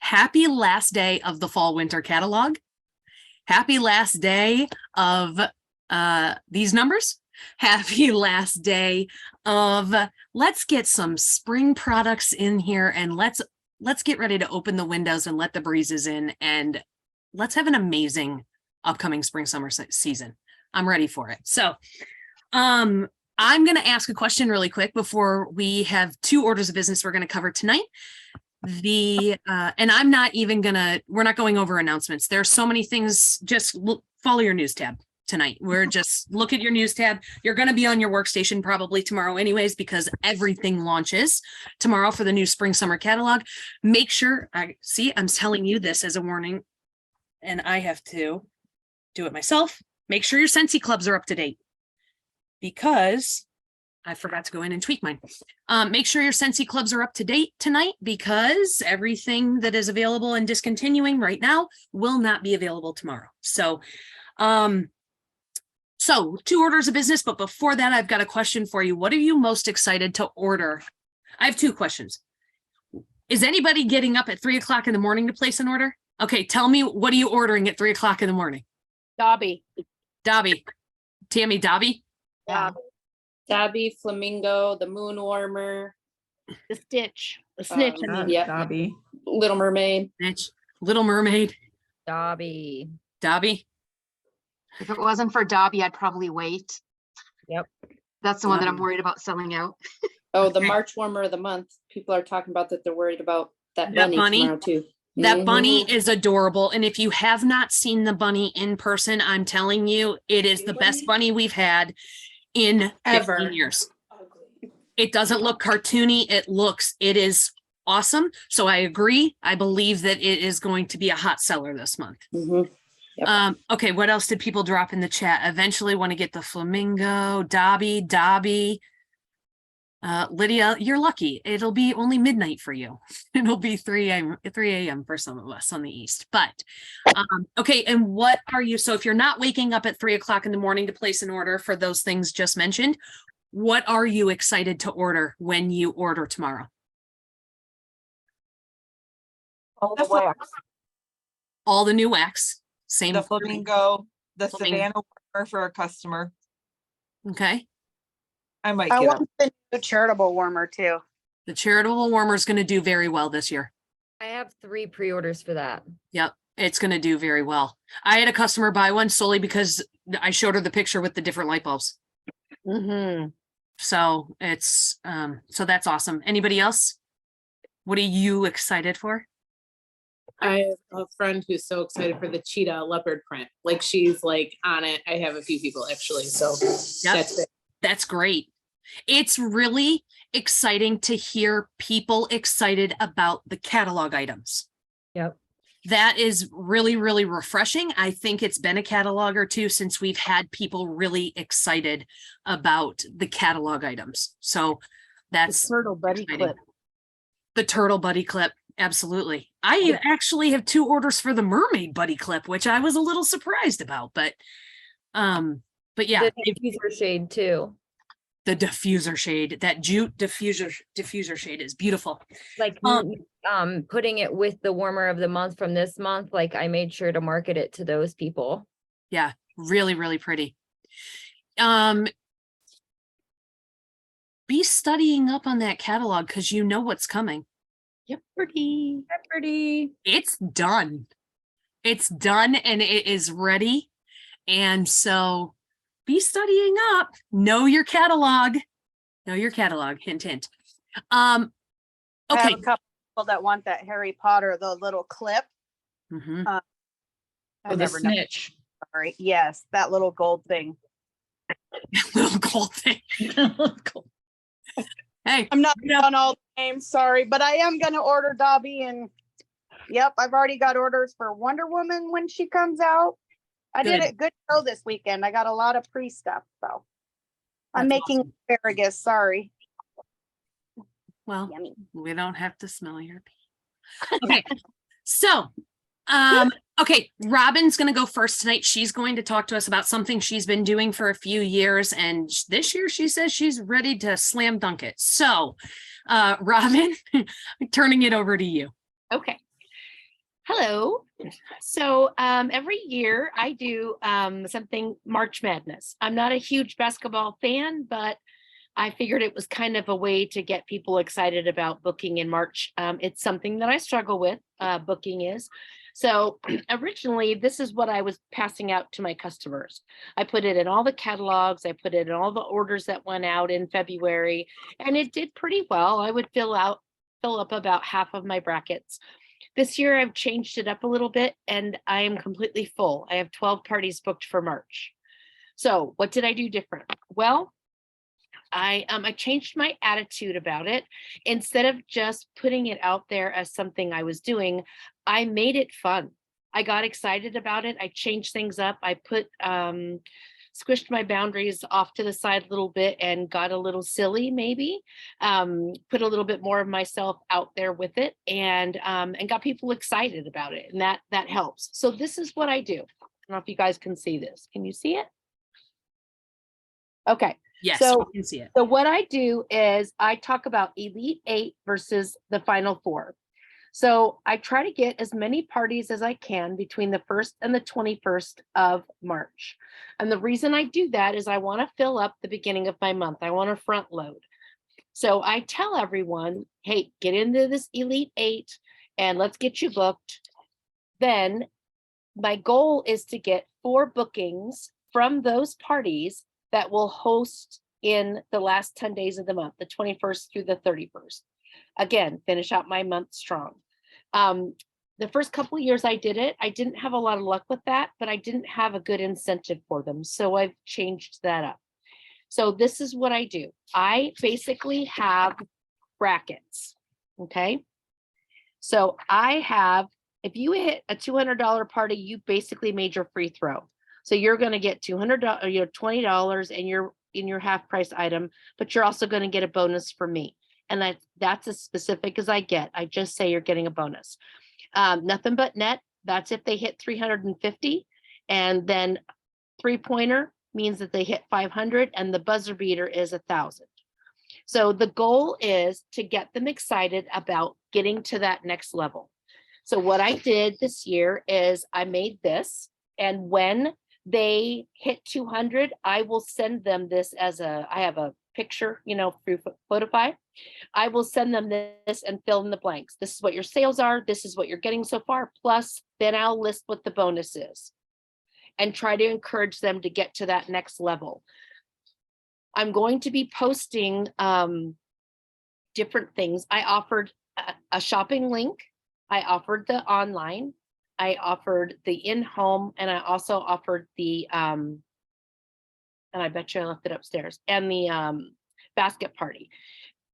happy last day of the fall winter catalog. Happy last day of these numbers. Happy last day of let's get some spring products in here and let's get ready to open the windows and let the breezes in and let's have an amazing upcoming spring summer season. I'm ready for it. So I'm going to ask a question really quick before we have 2 orders of business we're going to cover tonight. And I'm not even we're not going over announcements. There's so many things. Just follow your news tab tonight. We're just look at your news tab. You're going to be on your workstation probably tomorrow anyways, because everything launches tomorrow for the new spring summer catalog. Make sure I'm telling you this as a warning and I have to do it myself. Make sure your Scentsy Clubs are up to date because I forgot to go in and tweak mine. Make sure your Scentsy Clubs are up to date tonight because everything that is available and discontinuing right now will not be available tomorrow. So 2 orders of business, but before that, I've got a question for you. What are you most excited to order? I have 2 questions. Is anybody getting up at 3 o'clock in the morning to place an order? Okay, tell me, what are you ordering at 3 o'clock in the morning? Dobby. Tammy, Dobby? Yeah. Dobby, Flamingo, the Moon Warmer. The Stitch. The Snitch. Yeah. Dobby. Little Mermaid. Snitch. Little Mermaid. Dobby. If it wasn't for Dobby, I'd probably wait. Yep. That's the one that I'm worried about selling out. Oh, the March Warmer of the month. People are talking about that. They're worried about that bunny tomorrow too. That bunny is adorable. And if you have not seen the bunny in person, I'm telling you, it is the best bunny we've had in 15 years. It doesn't look cartoony. It is awesome. So I agree. I believe that it is going to be a hot seller this month. Yep. Okay. What else did people drop in the chat? Eventually want to get the Flamingo, Dobby. Lydia, you're lucky. It'll be only midnight for you. It'll be 3 a.m. for some of us on the East. But okay, and what are you? So if you're not waking up at 3 o'clock in the morning to place an order for those things just mentioned, what are you excited to order when you order tomorrow? All the wax. All the new wax. Same. The Flamingo, the Savannah warmer for a customer. Okay. I might I get want the new charitable warmer too. The charitable warmer is going to do very well this year. I have 3 pre-orders for that. Yep. It's going to do very well. I had a customer buy one solely because I showed her the picture with the different light bulbs. So it's, so that's awesome. Anybody else? What are you excited for? I have a friend who's so excited for the cheetah leopard print. Like she's like on it. I have a few people actually. So that's it. That's great. It's really exciting to hear people excited about the catalog items. Yep. That is really, really refreshing. I think it's been a catalog or 2 since we've had people really excited about the catalog items. So that's The Turtle Buddy clip. The Turtle Buddy clip. Absolutely. I actually have 2 orders for the Mermaid Buddy clip, which I was a little surprised about, but yeah. The diffuser shade too. The diffuser shade, that jute diffuser shade is beautiful. Like putting it with the warmer of the month from this month, like I made sure to market it to those people. Yeah, really, really pretty. Be studying up on that catalog because you know what's coming. Yep. Pretty. It's done. It's done and it is ready. And so be studying up. Know your catalog. Hint, hint. Okay. I have a couple people that want that Harry Potter, the little clip. I never know. Snitch. Sorry. Yes, that little gold thing. Little gold thing. Hey, I'm not on all the names, sorry, but I am going to order Dobby, and yep, I've already got orders for Wonder Woman when she comes out. I did a good show this weekend. I got a lot of pre-stuff, so I'm making asparagus. Sorry. Well, Yummy. we don't have to smell your pee. Okay, so okay, Robin's going to go first tonight. She's going to talk to us about something she's been doing for a few years, and this year she says she's ready to slam dunk it. So, Robin, turning it over to you. Okay. Hello. So every year I do something March Madness. I'm not a huge basketball fan, but I figured it was kind of a way to get people excited about booking in March. It's something that I struggle with, booking is. So originally, this is what I was passing out to my customers. I put it in all the catalogs. I put it in all the orders that went out in February, and it did pretty well. I would fill up about half of my brackets. This year I've changed it up a little bit and I am completely full. I have 12 parties booked for March. So what did I do different? Well, I changed my attitude about it. Instead of just putting it out there as something I was doing, I made it fun. I got excited about it. I changed things up. I put squished my boundaries off to the side a little bit and got a little silly, maybe put a little bit more of myself out there with it, and got people excited about it, and that helps. So this is what I do. I don't know if you guys can see this. Can you see it? Okay. Yes, So you can see it. So what I do is I talk about Elite 8 versus the Final 4. So I try to get as many parties as I can between the 1st and the 21st of March. And the reason I do that is I want to fill up the beginning of my month. I want to front load. So I tell everyone, hey, get into this Elite 8 and let's get you booked. Then my goal is to get 4 bookings from those parties that will host in the last 10 days of the month, the 21st through the 31st. Again, finish out my month strong. The first couple of years I did it, I didn't have a lot of luck with that, but I didn't have a good incentive for them. So I've changed that up. So this is what I do. I basically have brackets, okay? So I have, if you hit a $200 party, you basically made your free throw. So you're going to get $200 or your $20 and you're in your half price item, but you're also going to get a bonus from me. And that's as specific as I get. I just say you're getting a bonus. Nothing but net. That's if they hit 350. And then 3-pointer means that they hit 500 and the buzzer beater is 1,000. So the goal is to get them excited about getting to that next level. So what I did this year is I made this, and when they hit 200, I will send them this as I have a picture, through Photify. I will send them this and fill in the blanks. This is what your sales are. This is what you're getting so far. Plus, then I'll list what the bonus is and try to encourage them to get to that next level. I'm going to be posting different things. I offered a shopping link. I offered the online. I offered the in-home, and I also offered the, and I bet you I left it upstairs, and the basket party.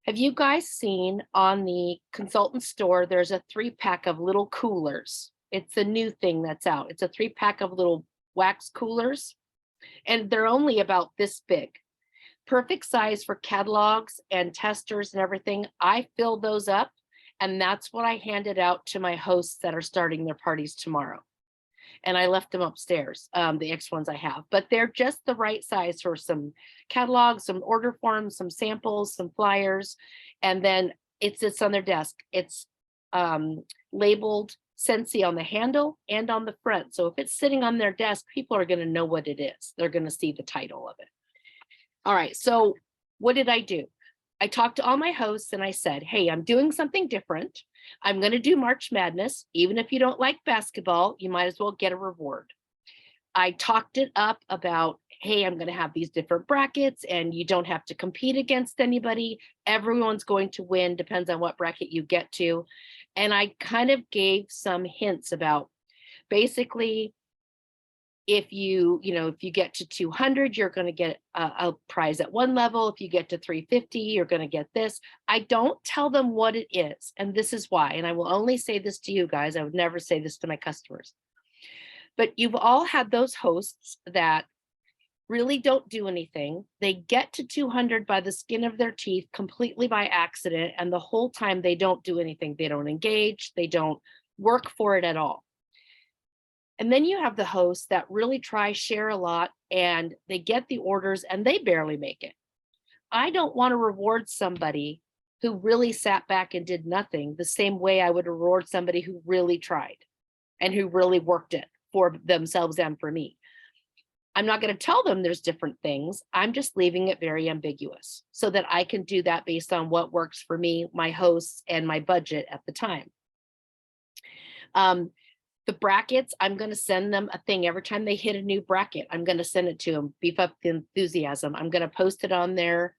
Have you guys seen on the consultant store, there's a 3-pack of little coolers. It's a new thing that's out. It's a 3-pack of little wax coolers, and they're only about this big. Perfect size for catalogs and testers and everything. I filled those up, and that's what I handed out to my hosts that are starting their parties tomorrow. And I left them upstairs, the X ones I have, but they're just the right size for some catalogs, some order forms, some samples, some flyers, and then it sits on their desk. It's labeled Scentsy on the handle and on the front. So if it's sitting on their desk, people are going to know what it is. They're going to see the title of it. All right, so what did I do? I talked to all my hosts and I said, hey, I'm doing something different. I'm going to do March Madness. Even if you don't like basketball, you might as well get a reward. I talked it up about, hey, I'm going to have these different brackets and you don't have to compete against anybody. Everyone's going to win, depends on what bracket you get to. And I kind of gave some hints about basically, if you get to 200, you're going to get a prize at one level. If you get to 350, you're going to get this. I don't tell them what it is. And this is why. And I will only say this to you guys. I would never say this to my customers. But you've all had those hosts that really don't do anything. They get to 200 by the skin of their teeth, completely by accident. And the whole time they don't do anything. They don't engage. They don't work for it at all. And then you have the hosts that really try, share a lot, and they get the orders and they barely make it. I don't want to reward somebody who really sat back and did nothing the same way I would reward somebody who really tried. and who really worked it for themselves and for me. I'm not going to tell them there's different things. I'm just leaving it very ambiguous so that I can do that based on what works for me, my hosts, and my budget at the time. The brackets, I'm going to send them a thing every time they hit a new bracket. I'm going to send it to them, beef up the enthusiasm. I'm going to post it on their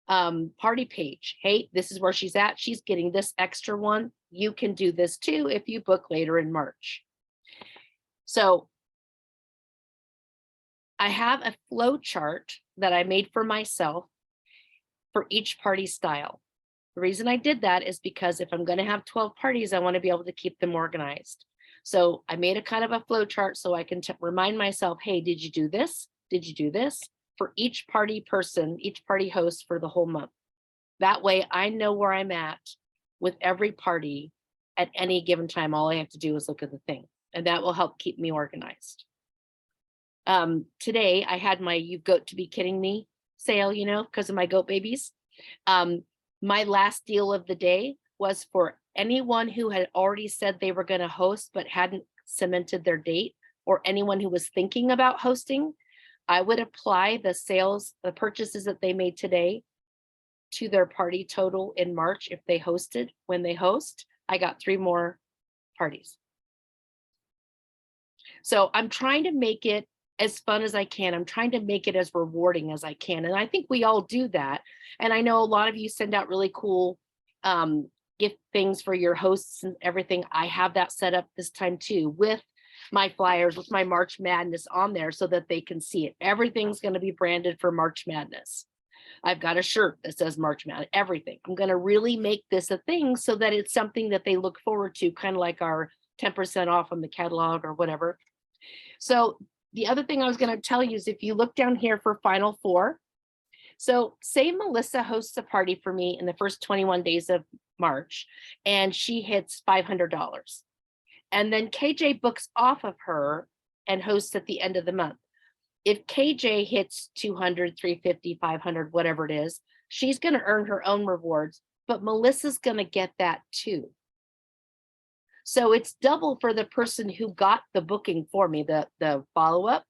party page. Hey, this is where she's at. She's getting this extra one. You can do this too if you book later in March. So I have a flow chart that I made for myself for each party style. The reason I did that is because if I'm going to have 12 parties, I want to be able to keep them organized. So I made a kind of a flow chart so I can remind myself, hey, did you do this? Did you do this? For each party person, each party host for the whole month. That way I know where I'm at with every party at any given time. All I have to do is look at the thing, and that will help keep me organized. Today I had my "You've Got to Be Kidding Me" sale, you know, because of my goat babies. My last deal of the day was for anyone who had already said they were going to host but hadn't cemented their date, or anyone who was thinking about hosting. I would apply the sales, the purchases that they made today to their party total in March if they hosted. When they host, I got 3 more parties. So I'm trying to make it as fun as I can. I'm trying to make it as rewarding as I can. And I think we all do that. And I know a lot of you send out really cool gift things for your hosts and everything. I have that set up this time too, with my flyers, with my March Madness on there so that they can see it. Everything's going to be branded for March Madness. I've got a shirt that says March Madness, everything. I'm going to really make this a thing so that it's something that they look forward to, kind of like our 10% off on the catalog or whatever. So the other thing I was going to tell you is if you look down here for Final Four, so say Melissa hosts a party for me in the first 21 days of March, and she hits $500. And then KJ books off of her and hosts at the end of the month. If KJ hits 200, 350, 500, whatever it is, she's going to earn her own rewards, but Melissa's going to get that too. So it's double for the person who got the booking for me, the follow-up.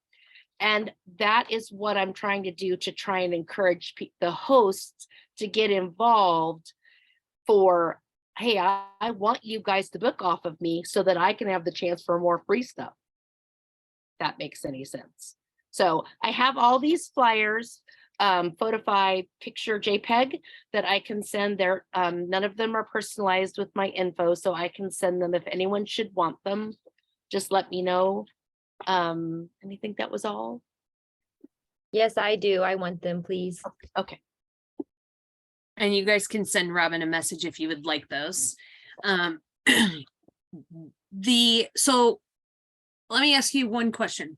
And that is what I'm trying to do to try and encourage the hosts to get involved for, hey, I want you guys to book off of me so that I can have the chance for more free stuff. That makes any sense. So I have all these flyers, Photify picture JPEG that I can send there. None of them are personalized with my info, so I can send them if anyone should want them. Just let me know. And I think that was all. Yes, I do. I want them, please. Okay. And you guys can send Robin a message if you would like those. So let me ask you one question.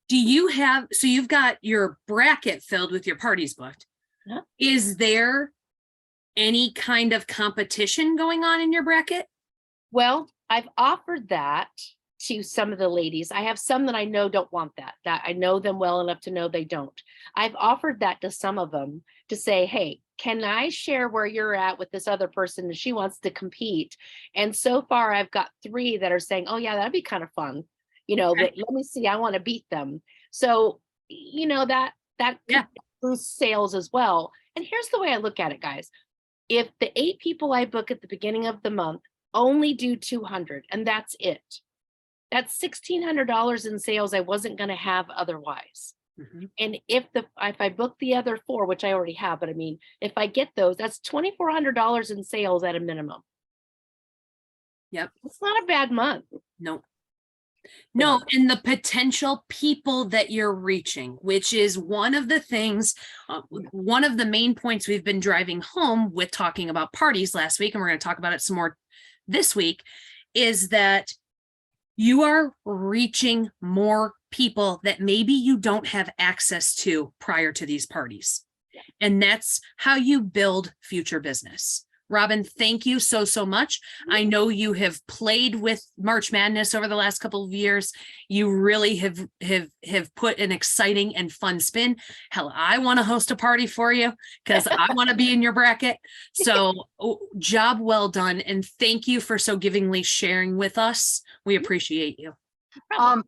Do you have, so you've got your bracket filled with your parties booked. Yeah. Is there any kind of competition going on in your bracket? Well, I've offered that to some of the ladies. I have some that I know don't want that I know them well enough to know they don't. I've offered that to some of them to say, hey, can I share where you're at with this other person and she wants to compete? And so far I've got 3 that are saying, oh yeah, that'd be kind of fun. You know, Okay. let me see, I want to beat them. So, you know, that Yeah. boosts sales as well. And here's the way I look at it, guys. If the 8 people I book at the beginning of the month only do 200 and that's it, that's $1,600 in sales I wasn't going to have otherwise. Mm-hmm. And if I book the other 4, which I already have, but I mean, if I get those, that's $2,400 in sales at a minimum. Yep. It's not a bad month. No, and the potential people that you're reaching, which is one of the things, one of the main points we've been driving home with talking about parties last week, and we're going to talk about it some more this week, is that you are reaching more people that maybe you don't have access to prior to these parties. And that's how you build future business. Robin, thank you so, so much. I know you have played with March Madness over the last couple of years. You really have put an exciting and fun spin. Hell, I want to host a party for you because I want to be in your bracket. So job well done. And thank you for so givingly sharing with us. We appreciate you.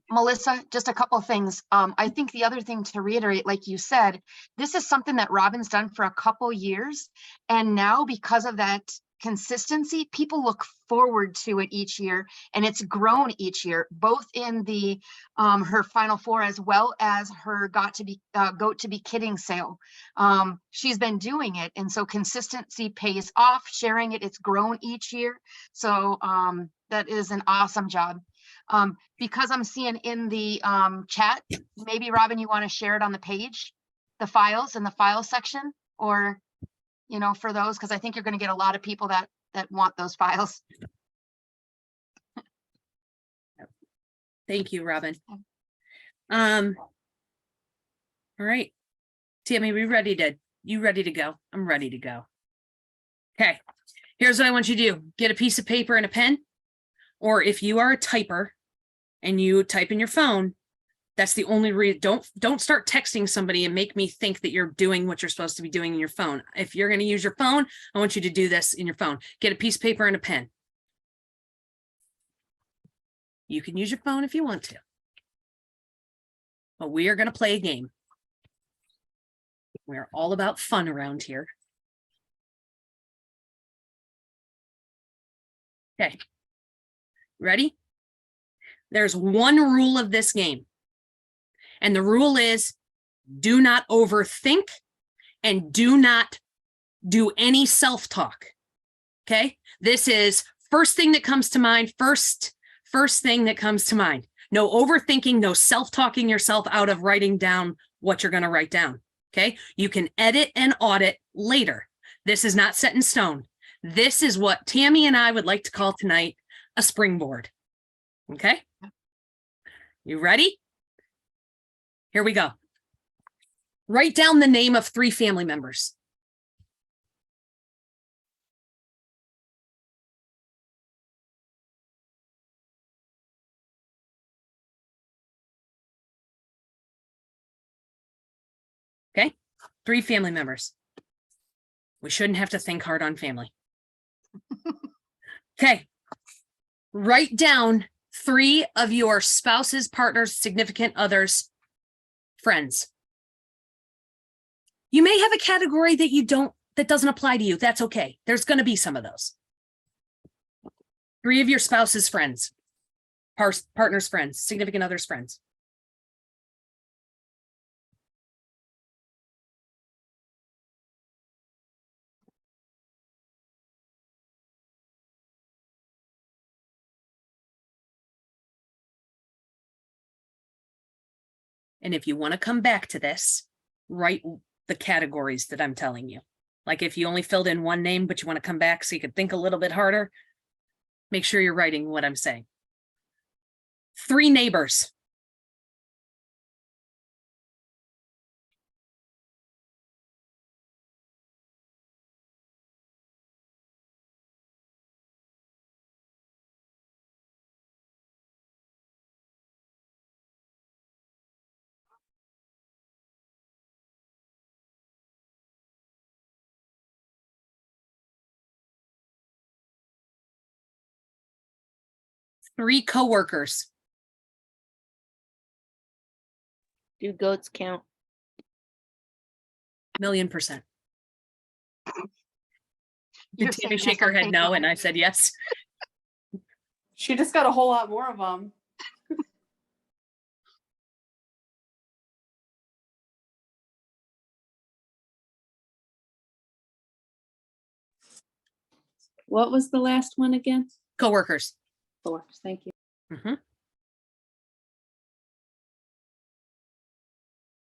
Melissa, just a couple of things. I think the other thing to reiterate, like you said, this is something that Robin's done for a couple years. And now because of that consistency, people look forward to it each year, and it's grown each year, both in the her Final Four as well as her goat to be kidding sale. She's been doing it, and so consistency pays off. Sharing it, it's grown each year. So that is an awesome job. Because I'm seeing in the chat, maybe Robin, you want to share it on the page, the files in the file section, or, you know, for those, because I think you're going to get a lot of people that want those files. Thank you, Robin. All right, Tammy, you ready to go? I'm ready to go. Okay, here's what I want you to do. Get a piece of paper and a pen, or if you are a typer and you type in your phone, that's the only reason. Don't start texting somebody and make me think that you're doing what you're supposed to be doing in your phone. If you're going to use your phone, I want you to do this in your phone. Get a piece of paper and a pen. You can use your phone if you want to, but we are going to play a game. We're all about fun around here. Okay. Ready? There's one rule of this game. And the rule is do not overthink and do not do any self-talk. Okay? This is first thing that comes to mind, first thing that comes to mind. No overthinking, no self-talking yourself out of writing down what you're going to write down. Okay? You can edit and audit later. This is not set in stone. This is what Tammy and I would like to call tonight a springboard. Okay? You ready? Here we go. Write down the name of 3 family members. Okay? 3 family members. We shouldn't have to think hard on family. Okay. Write down 3 of your spouses, partners, significant others, friends. You may have a category that doesn't apply to you. That's okay. There's going to be some of those. 3 of your spouse's friends, partners, friends, significant others, friends. And if you want to come back to this, write the categories that I'm telling you. Like if you only filled in one name, but you want to come back so you could think a little bit harder, make sure you're writing what I'm saying. 3 neighbors. Three coworkers. Do goats count? 1,000,000%. You're Did Tammy saying shake her yes, I head think no? so. And I said yes. She just got a whole lot more of them. What was the last one again? Coworkers. Coworkers, thank you. Mhm.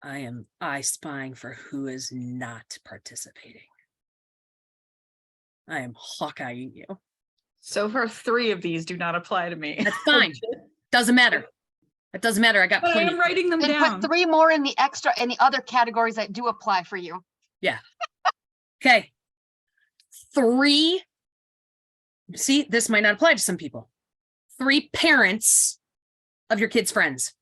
I am spying for who is not participating. I am Hawkeyeing you. So far, 3 of these do not apply to me. That's fine. Doesn't matter. It doesn't matter. I got But I plenty. am writing them Then down. put 3 more in the other categories that do apply for you. Okay. 3 See, this might not apply to some people. 3 parents of your kids' friends.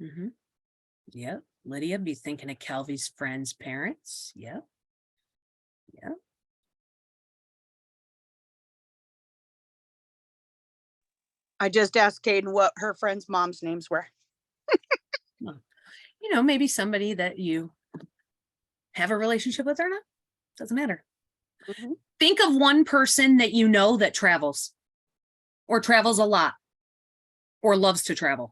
Mm-hmm. Yep. Lydia be thinking of Calvi's friends' parents. Yep. Yep. I just asked Caden what her friends' moms' names were. You know, maybe somebody that you have a relationship with or not. Doesn't matter. Mhm. Think of one person that you know that travels or travels a lot or loves to travel.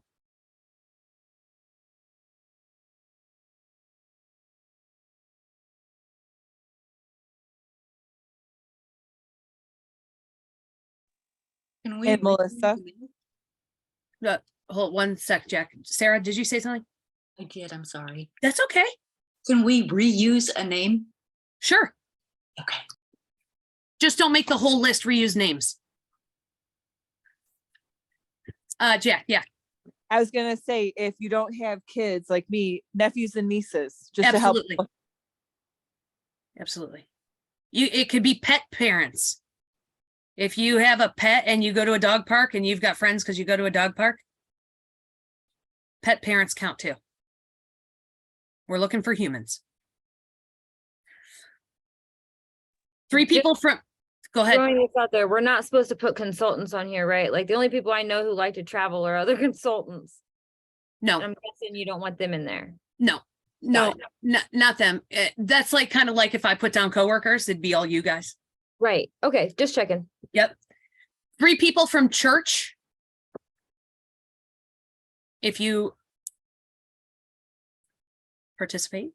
Can we? And Melissa. Hold one sec, Jack. Sarah, did you say something? I did, I'm sorry. That's okay. Can we reuse a name? Sure. Okay. Just don't make the whole list reuse names. Jack, yeah. I was gonna say, if you don't have kids like me, nephews and nieces, just Absolutely. to help. Absolutely. It could be pet parents. If you have a pet and you go to a dog park and you've got friends because you go to a dog park, pet parents count too. We're looking for humans. 3 people from, go ahead. Throwing this out there, we're not supposed to put consultants on here, right? Like the only people I know who like to travel are other consultants. No, I'm guessing you don't want them in there. no, Got not them. That's like kind of like if I put down coworkers, it'd be all you guys. Right. Okay. Just checking. Yep. 3 people from church. If you participate.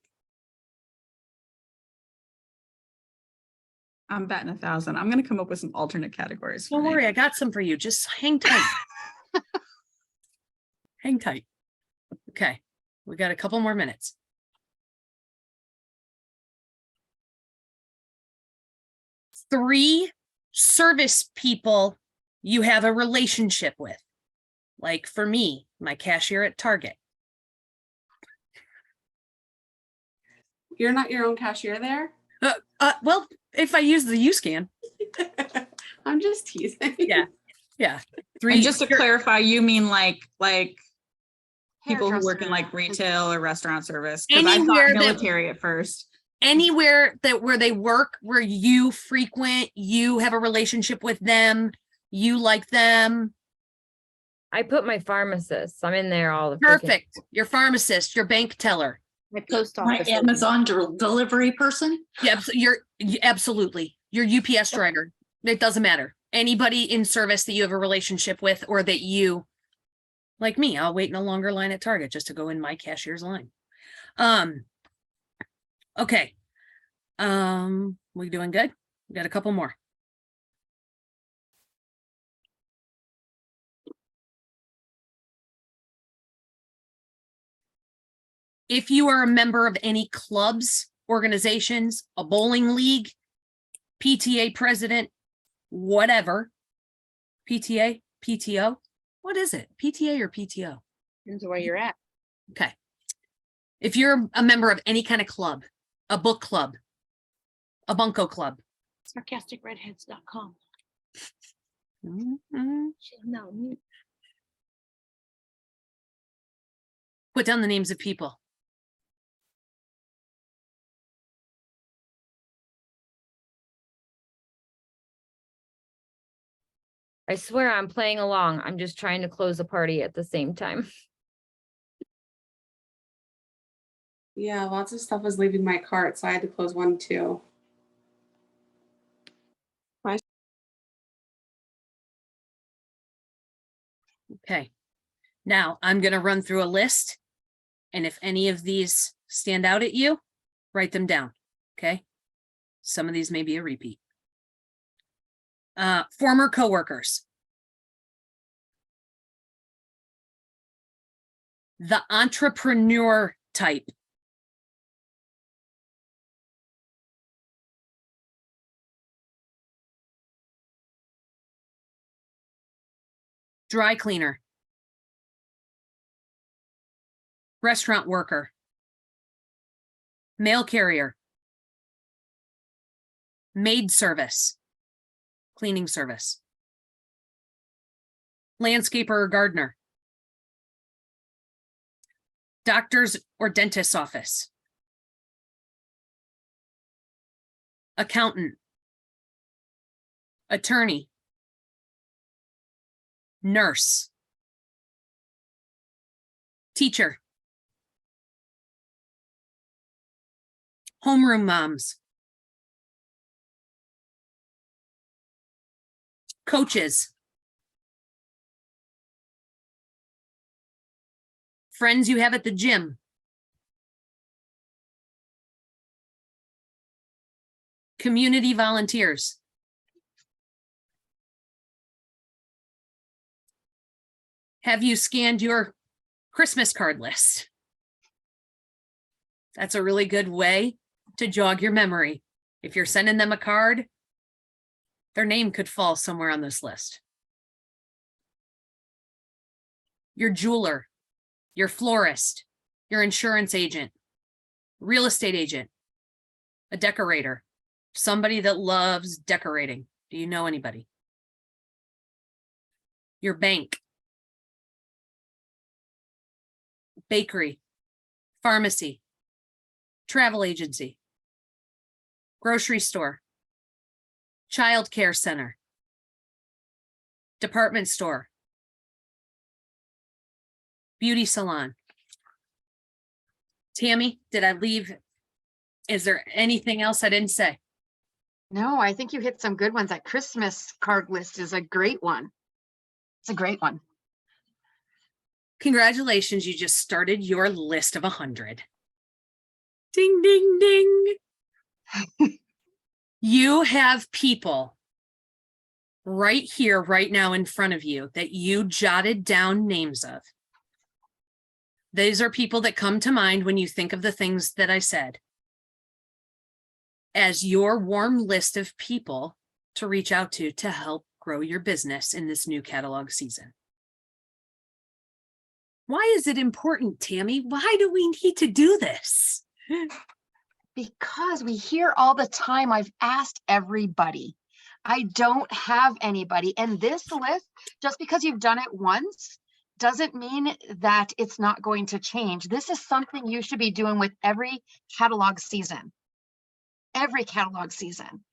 I'm betting 1,000. I'm gonna come up with some alternate categories. Don't worry, I got some for you. Just hang tight. Hang tight. Okay, we got a couple more minutes. Three service people you have a relationship with. Like for me, my cashier at Target. You're not your own cashier there? Well, if I use the U-Scan. I'm just teasing. Yeah. Yeah. And just to clarify, you mean like people who work in Hairdresser. like retail or restaurant service? Because I Anywhere thought that- military at first. Anywhere that where they work, where you frequent, you have a relationship with them, you like them. I put my pharmacist. I'm in there all the freaking- Perfect. Your pharmacist, your bank teller. My post My office. Amazon delivery person? Yeah, absolutely. Your UPS driver. It doesn't matter. Anybody in service that you have a relationship with or that you, like me, I'll wait in a longer line at Target just to go in my cashier's line. Okay. We doing good? We got a couple more. If you are a member of any clubs, organizations, a bowling league, PTA president, whatever, PTA, PTO, what is it? PTA or PTO? Depends where you're at. Okay. If you're a member of any kind of club, a book club, a bunco club. Sarcasticredheads.com. Mhm. No. Put down the names of people. I swear I'm playing along. I'm just trying to close a party at the same time. Yeah, lots of stuff was leaving my cart, so I had to close one too. Okay. Now I'm going to run through a list. And if any of these stand out at you, write them down. Okay. Some of these may be a repeat. Former coworkers. The entrepreneur type. Dry cleaner. Restaurant worker. Mail carrier. Maid service. Cleaning service. Landscaper or gardener. Doctor's or dentist's office. Accountant. Attorney. Nurse. Teacher. Homeroom moms. Coaches. Friends you have at the gym. Community volunteers. Have you scanned your Christmas card list? That's a really good way to jog your memory. If you're sending them a card, their name could fall somewhere on this list. Your jeweler, your florist, your insurance agent, real estate agent, a decorator, somebody that loves decorating. Do you know anybody? Your bank, bakery, pharmacy, travel agency, grocery store, child care center, department store, beauty salon. Tammy, did I leave? Is there anything else I didn't say? No, I think you hit some good ones. That Christmas card list is a great one. It's a great one. Congratulations, you just started your list of 100. Ding, ding, ding. You have people right here, right now in front of you that you jotted down names of. These are people that come to mind when you think of the things that I said as your warm list of people to reach out to help grow your business in this new catalog season. Why is it important, Tammy? Why do we need to do this? Because we hear all the time, I've asked everybody. I don't have anybody. And this list, just because you've done it once, doesn't mean that it's not going to change. This is something you should be doing with every catalog season. Every catalog season.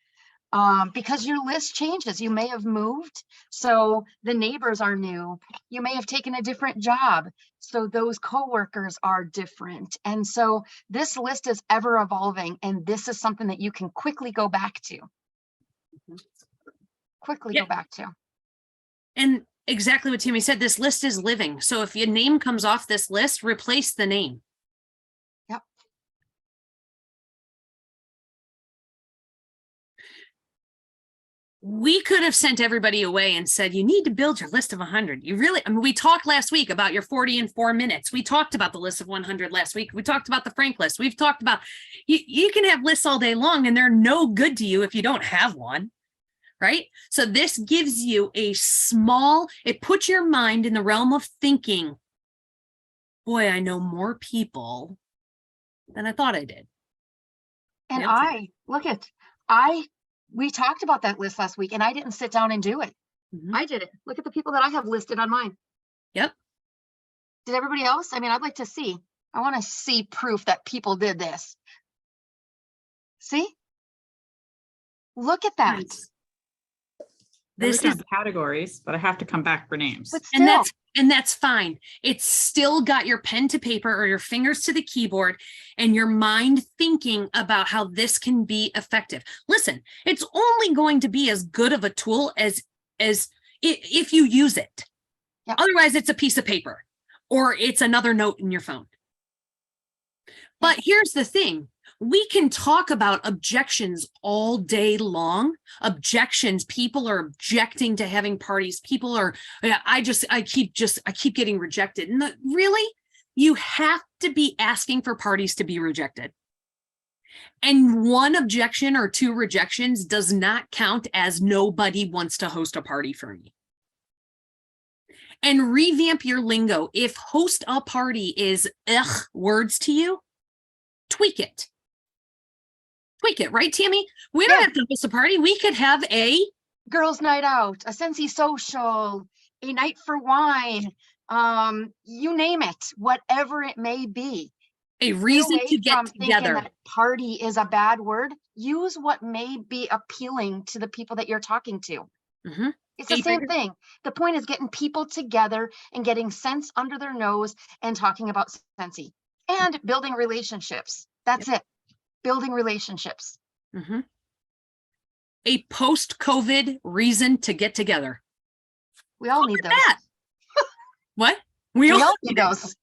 Because your list changes. You may have moved, so the neighbors are new. You may have taken a different job, so those coworkers are different. And so this list is ever evolving, and this is something that you can quickly go back to. Quickly go back to. And exactly what Tammy said, this list is living. So if your name comes off this list, replace the name. Yep. We could have sent everybody away and said, you need to build your list of 100. You really, I mean, we talked last week about your 40 in 4 minutes. We talked about the list of 100 last week. We talked about the Frank list. We've talked about, you can have lists all day long and they're no good to you if you don't have one, right? So this gives you a small, it puts your mind in the realm of thinking, boy, I know more people than I thought I did. And we talked about that list last week and I didn't sit down and do it. I did it. Look at the people that I have listed on mine. Yep. Did everybody else? I mean, I'd like to see. I want to see proof that people did this. See? Look at that. This is categories, but I have to come back for names. But still, And that's fine. It's still got your pen to paper or your fingers to the keyboard and your mind thinking about how this can be effective. Listen, it's only going to be as good of a tool as if you use it. Yep. Otherwise, it's a piece of paper or it's another note in your phone. But here's the thing. We can talk about objections all day long. Objections. People are objecting to having parties. People are, I keep getting rejected. And really, You have to be asking for parties to be rejected. And one objection or two rejections does not count as nobody wants to host a party for me. And revamp your lingo. If host a party is words to you, tweak it. Tweak it, right, Tammy? We don't have to host a party. We could have a girls' night out, a Scentsy social, a night for wine, you name it, whatever it may be. A reason to get together. That party is a bad word. Use what may be appealing to the people that you're talking to. Mm-hmm. It's the same thing. The point is getting people together and getting sense under their nose and talking about Scentsy and building relationships. That's it. Building relationships. Mm-hmm. A post-COVID reason to get together. We all need those. What? We all need those.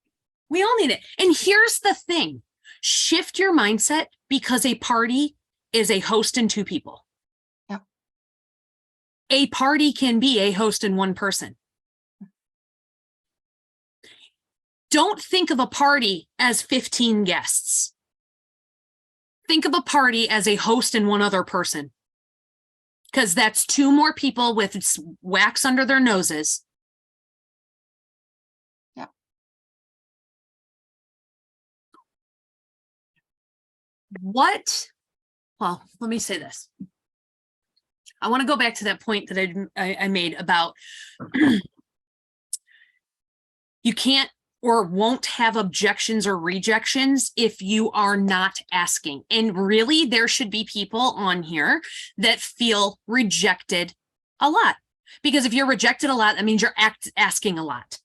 We all need it. And here's the thing. Shift your mindset because a party is a host and two people. Yep. A party can be a host and one person. Don't think of a party as 15 guests. Think of a party as a host and one other person. Because that's two more people with wax under their noses. Yeah. Well, let me say this. I want to go back to that point that I made about you can't or won't have objections or rejections if you are not asking. And really, there should be people on here that feel rejected a lot. Because if you're rejected a lot, that means you're asking a lot.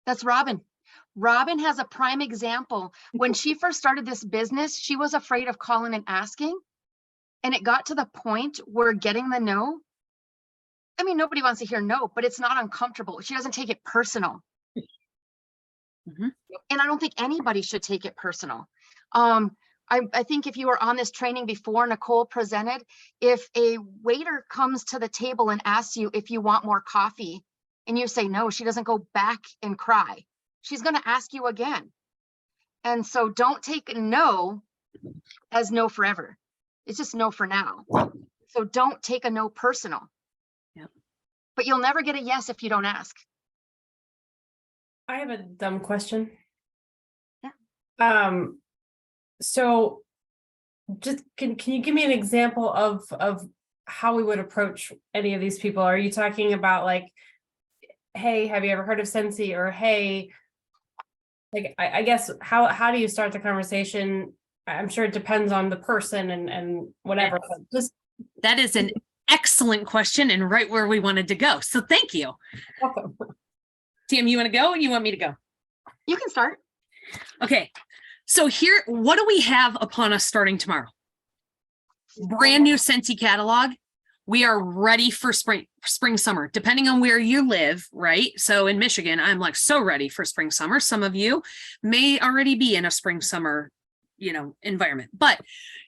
That's Robin. Robin has a prime example. When she first started this business, she was afraid of calling and asking. And it got to the point where getting the no, I mean, nobody wants to hear no, but it's not uncomfortable. She doesn't take it personal. Mm-hmm. And I don't think anybody should take it personal. I think if you were on this training before Nicole presented, if a waiter comes to the table and asks you if you want more coffee and you say no, she doesn't go back and cry. She's going to ask you again. And so don't take no as no forever. It's just no for now. So don't take a no personal. Yep. But you'll never get a yes if you don't ask. I have a dumb question. Yeah. So just can you give me an example of how we would approach any of these people? Are you talking about like, hey, have you ever heard of Scentsy? Or hey, like I guess how do you start the conversation? I'm sure it depends on the person and whatever. But just that is an excellent question and right where we wanted to go. So thank you. Welcome. Tim, you want to go or you want me to go? You can start. Okay. So here, what do we have upon us starting tomorrow? Brand new Scentsy catalog. We are ready for spring, summer, depending on where you live, right? So in Michigan, I'm like so ready for spring, summer. Some of you may already be in a spring, summer, environment, but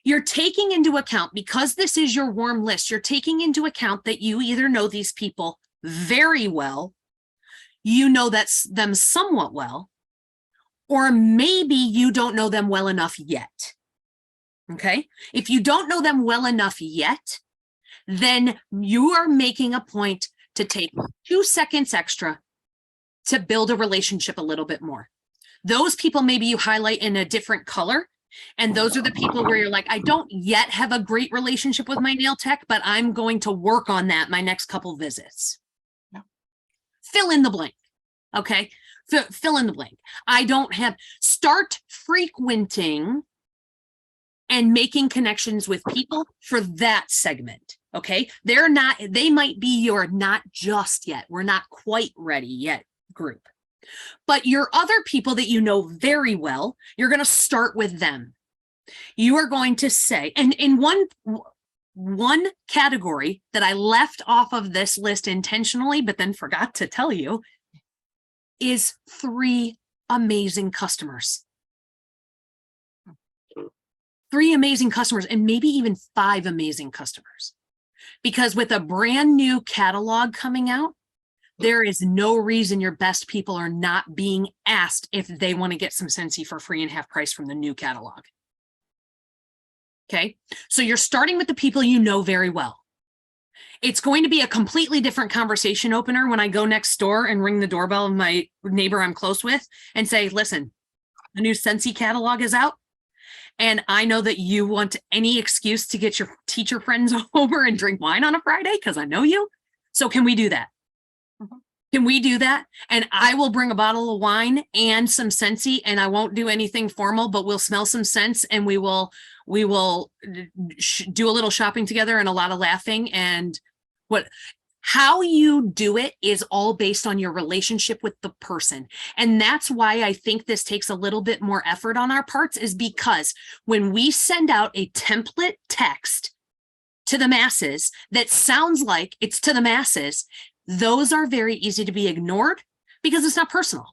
you're taking into account, because this is your warm list, you're taking into account that you either know these people very well, you know that's them somewhat well, or maybe you don't know them well enough yet. Okay. If you don't know them well enough yet, then you are making a point to take 2 seconds extra to build a relationship a little bit more. Those people, maybe you highlight in a different color. And those are the people where you're like, I don't yet have a great relationship with my nail tech, but I'm going to work on that my next couple visits. No. Fill in the blank. Okay. Fill in the blank. Start frequenting and making connections with people for that segment. Okay. They might be your not just yet. We're not quite ready yet group. But your other people that you know very well, you're going to start with them. You are going to say, and in one category that I left off of this list intentionally, but then forgot to tell you, is 3 amazing customers. 3 amazing customers, and maybe even 5 amazing customers. Because with a brand new catalog coming out, There is no reason your best people are not being asked if they want to get some Scentsy for free and half price from the new catalog. Okay, so you're starting with the people you know very well. It's going to be a completely different conversation opener when I go next door and ring the doorbell of my neighbor I'm close with and say, listen, the new Scentsy catalog is out. And I know that you want any excuse to get your teacher friends over and drink wine on a Friday because I know you. So can we do that? Can we do that? And I will bring a bottle of wine and some Scentsy, and I won't do anything formal, but we'll smell some scents and we will do a little shopping together and a lot of laughing. And how you do it is all based on your relationship with the person. And that's why I think this takes a little bit more effort on our parts, is because when we send out a template text to the masses that sounds like it's to the masses, those are very easy to be ignored because it's not personal.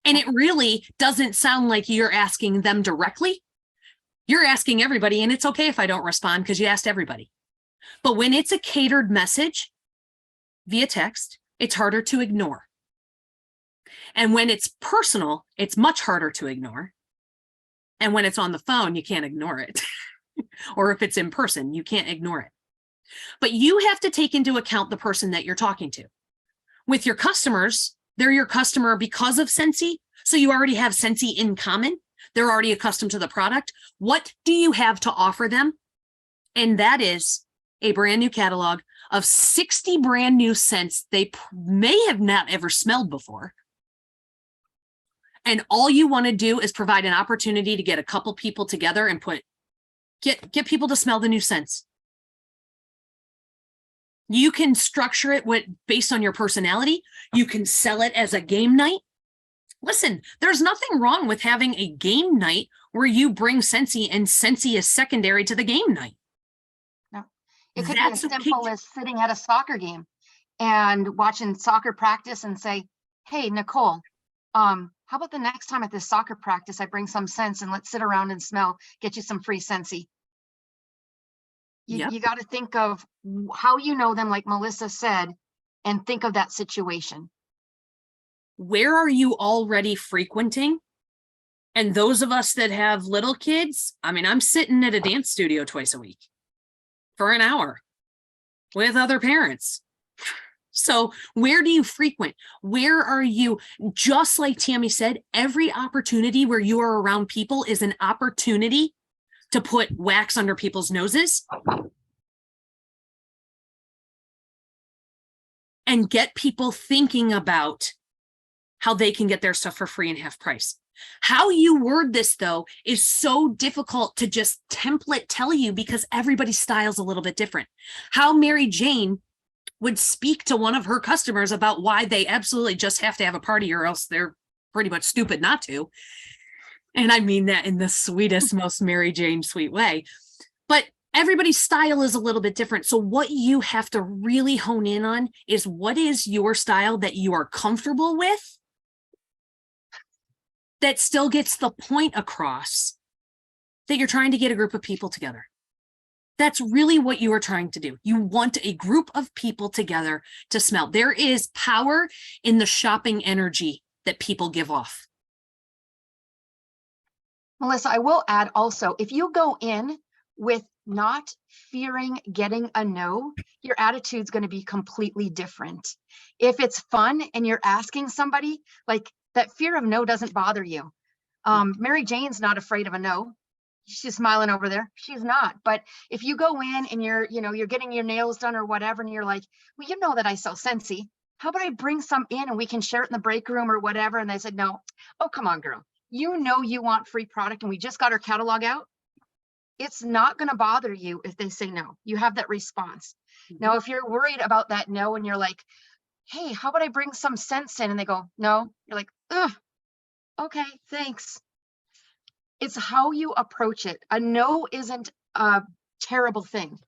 And it really doesn't sound like you're asking them directly. You're asking everybody, and it's okay if I don't respond because you asked everybody. But when it's a catered message via text, it's harder to ignore. And when it's personal, it's much harder to ignore. And when it's on the phone, you can't ignore it. Or if it's in person, you can't ignore it. But you have to take into account the person that you're talking to. With your customers, they're your customer because of Scentsy. So you already have Scentsy in common. They're already accustomed to the product. What do you have to offer them? And that is a brand new catalog of 60 brand new scents they may have not ever smelled before. And all you want to do is provide an opportunity to get a couple people together and get people to smell the new scents. You can structure it based on your personality. You can sell it as a game night. Listen, there's nothing wrong with having a game night where you bring Scentsy and Scentsy is secondary to the game night. No, it could be as simple as sitting at a soccer game and watching soccer practice and say, hey, Nicole, how about the next time at this soccer practice, I bring some scents and let's sit around and smell, get you some free Scentsy. You got to think of how you know them, like Melissa said, and think of that situation. Where are you already frequenting? And those of us that have little kids, I mean, I'm sitting at a dance studio twice a week for an hour with other parents. So where do you frequent? Where are you? Just like Tammy said, every opportunity where you are around people is an opportunity to put wax under people's noses and get people thinking about how they can get their stuff for free and half price. How you word this, though, is so difficult to just template tell you because everybody's style is a little bit different. How Mary Jane would speak to one of her customers about why they absolutely just have to have a party or else they're pretty much stupid not to. And I mean that in the sweetest, most Mary Jane sweet way. But everybody's style is a little bit different. So what you have to really hone in on is what is your style that you are comfortable with that still gets the point across that you're trying to get a group of people together. That's really what you are trying to do. You want a group of people together to smell. There is power in the shopping energy that people give off. Melissa, I will add also, if you go in with not fearing getting a no, your attitude's going to be completely different. If it's fun and you're asking somebody, like that fear of no doesn't bother you. Mary Jane's not afraid of a no. She's smiling over there. She's not. But if you go in and you're getting your nails done or whatever, and you're like, well, you know that I sell Scentsy. How about I bring some in and we can share it in the break room or whatever? And they said, no. Oh, come on, girl. You know you want free product and we just got our catalog out. It's not going to bother you if they say no. You have that response. Now, if you're worried about that no and you're like, hey, how about I bring some scents in? And they go, no. You're like, ugh, okay, thanks. It's how you approach it. A no isn't a terrible thing.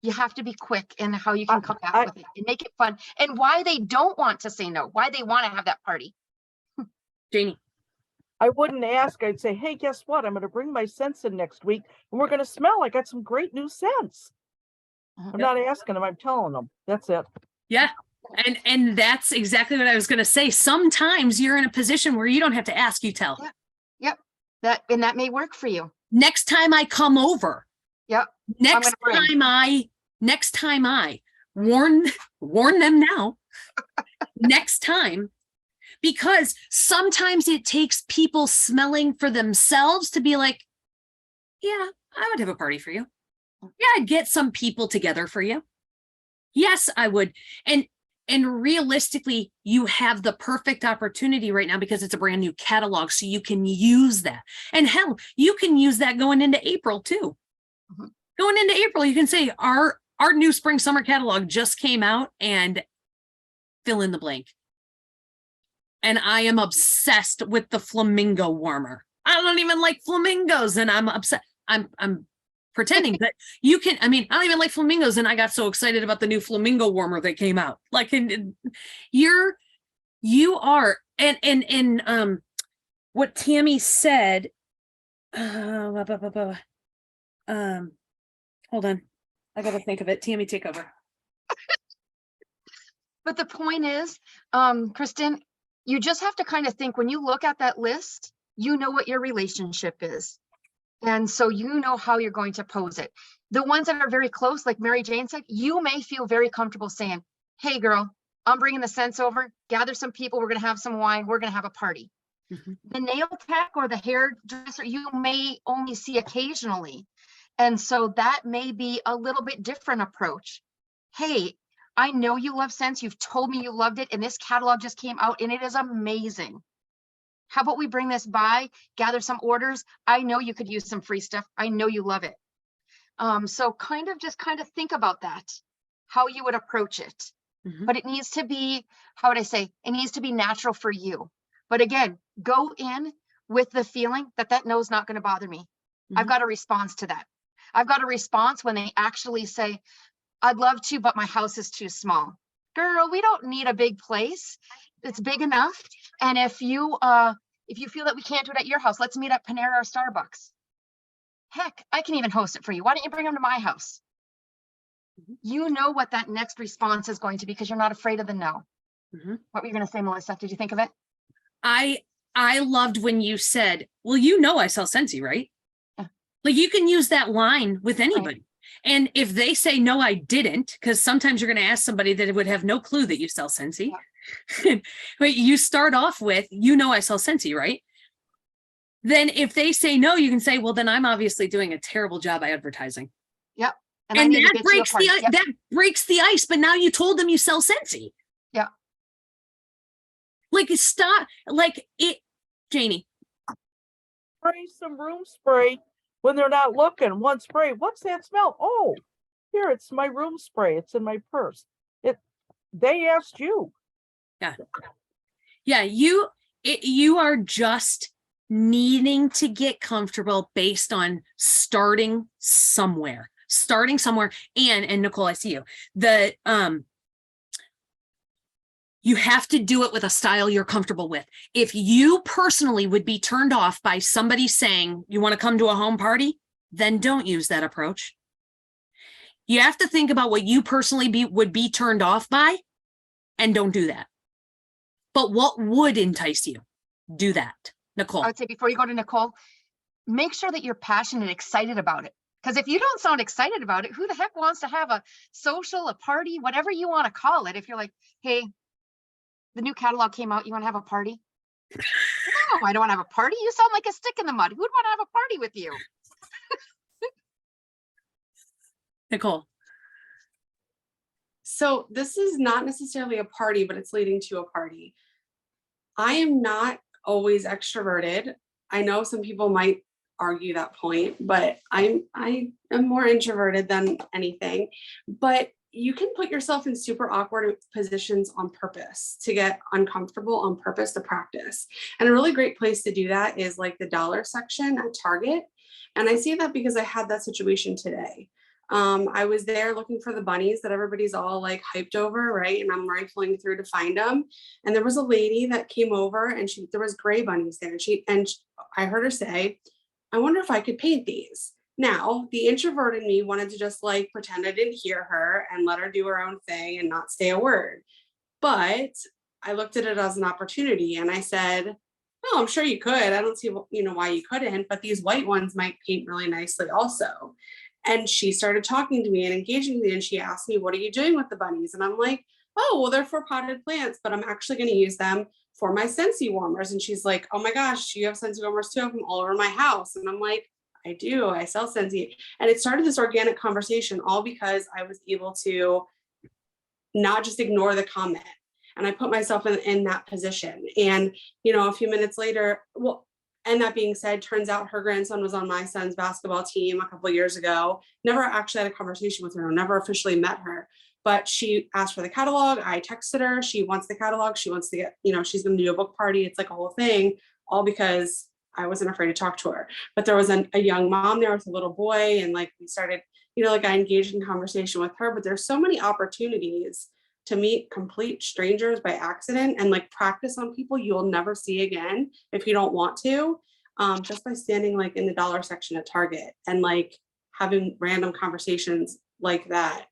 You have to be quick in how you can come back with it and make it fun. And why they don't want to say no, why they want to have that party. Janie. I wouldn't ask. I'd say, hey, guess what? I'm going to bring my scents in next week and we're going to smell. I got some great new scents. I'm not asking them. I'm telling them. That's it. Yeah. And that's exactly what I was going to say. Sometimes you're in a position where you don't have to ask, you tell. Yeah. Yep. That may work for you. Next time I come over. Yep. Next time I warn them now. Next time, because sometimes it takes people smelling for themselves to be like, yeah, I would have a party for you. Yeah, I'd get some people together for you. Yes, I would. And realistically, you have the perfect opportunity right now because it's a brand new catalog. So you can use that. And hell, you can use that going into April too. Mhm. Going into April, you can say our new spring summer catalog just came out and fill in the blank. And I am obsessed with the flamingo warmer. I don't even like flamingos and I'm upset. I'm pretending that you can, I mean, I don't even like flamingos and I got so excited about the new flamingo warmer that came out. Like you are, and what Tammy said, hold on. I gotta think of it. Tammy, take over. But the point is, Kristen, you just have to kind of think when you look at that list, you know what your relationship is. And so you know how you're going to pose it. The ones that are very close, like Mary Jane said, you may feel very comfortable saying, hey girl, I'm bringing the scents over, gather some people, we're going to have some wine, we're going to have a party. Mm-hmm. The nail tech or the hairdresser, you may only see occasionally. And so that may be a little bit different approach. Hey, I know you love scents. You've told me you loved it. And this catalog just came out and it is amazing. How about we bring this by, gather some orders? I know you could use some free stuff. I know you love it. So kind of think about that, how you would approach it. Mm-hmm. But it needs to be, how would I say, it needs to be natural for you. But again, go in with the feeling that no is not going to bother me. Mm-hmm. I've got a response to that. I've got a response when they actually say, I'd love to, but my house is too small. Girl, we don't need a big place. It's big enough. And if you feel that we can't do it at your house, let's meet at Panera or Starbucks. Heck, I can even host it for you. Why don't you bring them to my house? Mm-hmm. You know what that next response is going to be because you're not afraid of the no. Mm-hmm. What were you going to say, Melissa? Did you think of it? I loved when you said, well, you know, I sell Scentsy, right? Yeah. Like you can use that line with anybody. Right. And if they say, no, I didn't, because sometimes you're going to ask somebody that would have no clue that you sell Scentsy. Yeah. But you start off with, you know, I sell Scentsy, right? Then if they say no, you can say, well, then I'm obviously doing a terrible job advertising. Yep. And that breaks the ice. But now you told them you sell Scentsy. Yeah. Like stop, like it, Janie. Spray some room spray when they're not looking. One spray. What's that smell? Oh, here, it's my room spray. It's in my purse. They asked you. Yeah. Yeah. You are just needing to get comfortable based on starting somewhere. And Nicole, I see you. You have to do it with a style you're comfortable with. If you personally would be turned off by somebody saying, you want to come to a home party, then don't use that approach. You have to think about what you personally would be turned off by and don't do that. But what would entice you? Do that. Nicole. I would say before you go to Nicole, make sure that you're passionate and excited about it. Because if you don't sound excited about it, who the heck wants to have a social, a party, whatever you want to call it? If you're like, hey, the new catalog came out, you want to have a party? No, I don't want to have a party. You sound like a stick in the mud. Who'd want to have a party with you? Nicole. So this is not necessarily a party, but it's leading to a party. I am not always extroverted. I know some people might argue that point, but I am more introverted than anything. But you can put yourself in super awkward positions on purpose to get uncomfortable on purpose to practice. And a really great place to do that is like the dollar section at Target. And I see that because I had that situation today. I was there looking for the bunnies that everybody's all like hyped over, right? And I'm rifling through to find them. And there was a lady that came over and there was gray bunnies there. And I heard her say, I wonder if I could paint these. Now, the introvert in me wanted to just like pretend I didn't hear her and let her do her own thing and not say a word. But I looked at it as an opportunity and I said, oh, I'm sure you could. I don't see, why you couldn't, but these white ones might paint really nicely also. And she started talking to me and engaging me, and she asked me, what are you doing with the bunnies? And I'm like, oh, well, they're for potted plants, but I'm actually going to use them for my Scentsy warmers. And she's like, oh my gosh, you have Scentsy warmers too? I have them all over my house. And I'm like, I do, I sell Scentsy. And it started this organic conversation, all because I was able to not just ignore the comment. And I put myself in that position. And, a few minutes later, and that being said, turns out her grandson was on my son's basketball team a couple of years ago. Never actually had a conversation with her, never officially met her, but she asked for the catalog. I texted her. She wants the catalog. She wants to get, she's going to do a book party. It's like a whole thing, all because I wasn't afraid to talk to her. But there was a young mom there with a little boy. And we started, I engaged in conversation with her, but there's so many opportunities to meet complete strangers by accident and practice on people you'll never see again if you don't want to, just by standing in the dollar section at Target and having random conversations like that,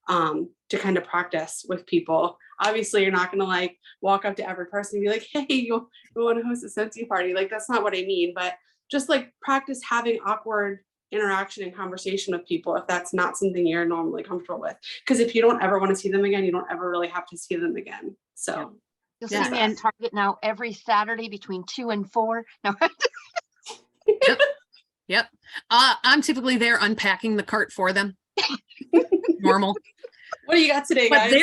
to kind of practice with people. Obviously, you're not going to walk up to every person and be like, hey, you want to host a Scentsy party? That's not what I mean, but just practice having awkward interaction and conversation with people if that's not something you're normally comfortable with, because if you don't ever want to see them again, you don't ever really have to see them again. So you'll see me in Target now every Saturday between 2 and 4. No. Yep. I'm typically there unpacking the cart for them. Normal. What do you got today, guys? But